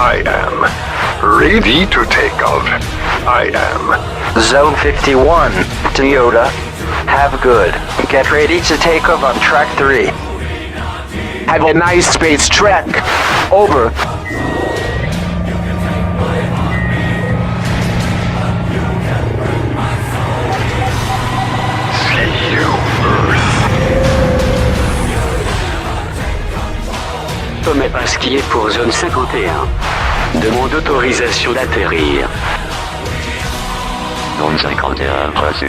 I am ready to take off. I am. Zone 51, Toyota. Have good. Get ready to take off on track 3. Have a nice space trek. Over. See you, Earth. Sommet pasquier pour zone 51. Demande autorisation d'atterrir. Zone 51 reçu.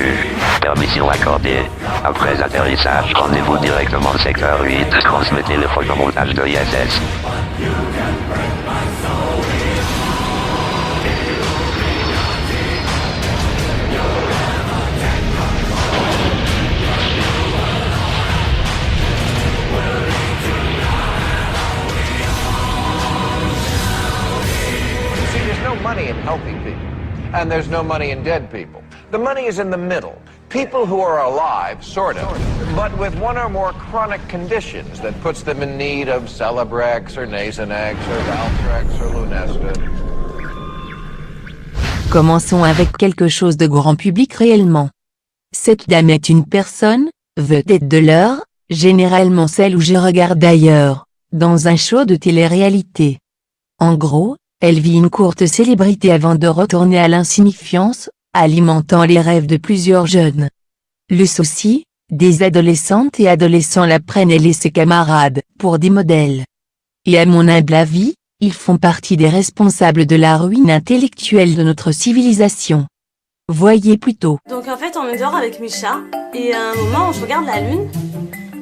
Permission accordée. Après atterrissage, rendez-vous directement secteur 8. Transmettez le photomontage de ISS. See, there's no money in healthy people, and there's no money in dead people. The money is in the middle. People who are alive, sort of, but with one or more chronic conditions that puts them in need of Celebrex or Nasonex or Valtrex or Lunesta. Commençons avec quelque chose de grand public réellement. Cette dame est une personne, vedette de l'heure, généralement celle où je regarde ailleurs, dans un show de télé-réalité. En gros, elle vit une courte célébrité avant de retourner à l'insignifiance, alimentant les rêves de plusieurs jeunes. Le souci, des adolescentes et adolescents la prennent elle et ses camarades, pour des modèles. Et à mon humble avis, ils font partie des responsables de la ruine intellectuelle de notre civilisation. Voyez plutôt. Donc en fait on est dehors avec Micha, et à un moment je regarde la lune,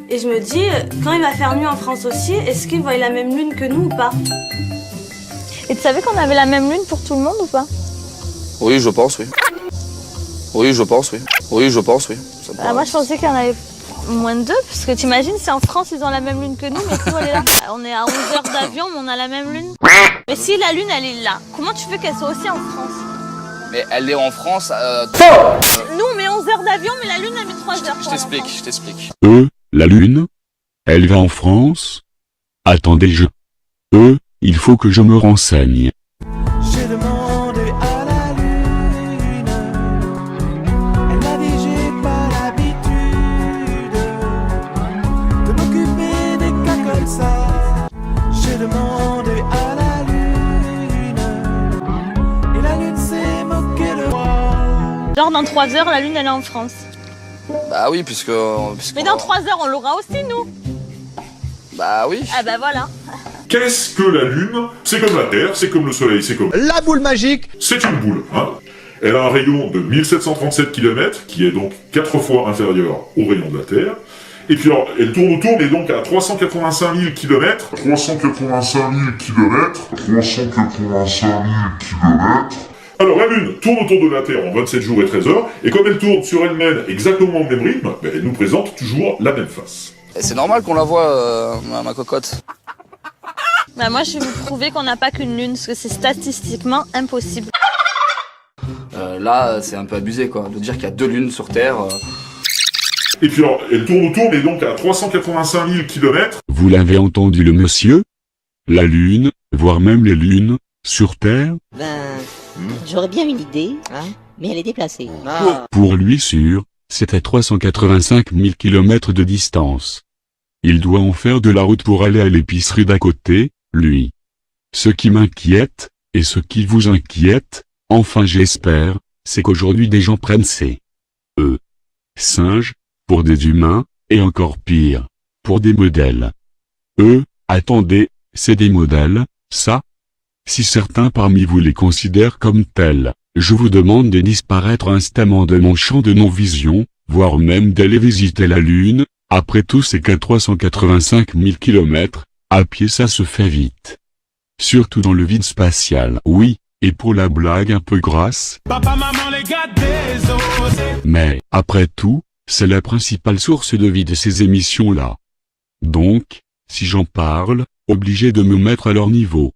et je me dis, quand il va faire nuit en France aussi, est-ce qu'il voit la même lune que nous ou pas? Et tu savais qu'on avait la même lune pour tout le monde ou pas? Oui, je pense, oui. Oui, je pense, oui. Oui, je pense, oui. Moi, je pensais qu'il y en avait moins de deux, parce que t'imagines si en France ils ont la même lune que nous, mais nous elle est là. On est à 11 heures d'avion, mais on a la même lune. Mais si la lune elle est là, comment tu veux qu'elle soit aussi en France? Mais elle est en France. Nous on met 11 heures d'avion, mais la lune elle met 3 heures. Je t'explique. La Lune? Elle va en France? Attendez, il faut que je me renseigne. J'ai demandé à la lune, elle m'a dit j'ai pas l'habitude de m'occuper des cas comme ça. J'ai demandé à la lune, et la lune s'est moquée de moi. Genre dans 3 heures la lune elle est en France. Bah oui, puisque mais dans 3 heures on l'aura aussi nous. Bah oui. Ah bah voilà. Qu'est-ce que la Lune? C'est comme la Terre, c'est comme le Soleil, c'est comme... La boule magique! C'est une boule, hein. Elle a un rayon de 1737 km, qui est donc 4 fois inférieur au rayon de la Terre. Et puis alors, elle tourne autour, mais donc à 385 000 km. 385 000 km. 385 000 km. Alors la Lune tourne autour de la Terre en 27 jours et 13 heures, et comme elle tourne sur elle-même exactement au même rythme, elle nous présente toujours la même face. Et c'est normal qu'on la voit, ma cocotte. Bah moi je vais vous prouver qu'on n'a pas qu'une lune, parce que c'est statistiquement impossible. Là c'est un peu abusé quoi, de dire qu'il y a 2 lunes sur Terre. Et puis alors, elle tourne autour, mais donc à 385 000 km. Vous l'avez entendu le monsieur? La Lune, voire même les lunes, sur Terre? J'aurais bien une idée, mais elle est déplacée. Pour lui sûr, c'est à 385 000 km de distance. Il doit en faire de la route pour aller à l'épicerie d'à côté, lui. Ce qui m'inquiète, et ce qui vous inquiète, enfin j'espère, c'est qu'aujourd'hui des gens prennent ces singes, pour des humains, et encore pire, pour des modèles. Attendez, c'est des modèles, ça? Si certains parmi vous les considèrent comme tels, je vous demande de disparaître instamment de mon champ de non-vision, voire même d'aller visiter la Lune. Après tout c'est qu'à 385 000 km, à pied ça se fait vite. Surtout dans le vide spatial. Oui, et pour la blague un peu grasse. Papa, maman, les gars des os. Mais, après tout, c'est la principale source de vie de ces émissions-là. Donc, si j'en parle, obligé de me mettre à leur niveau.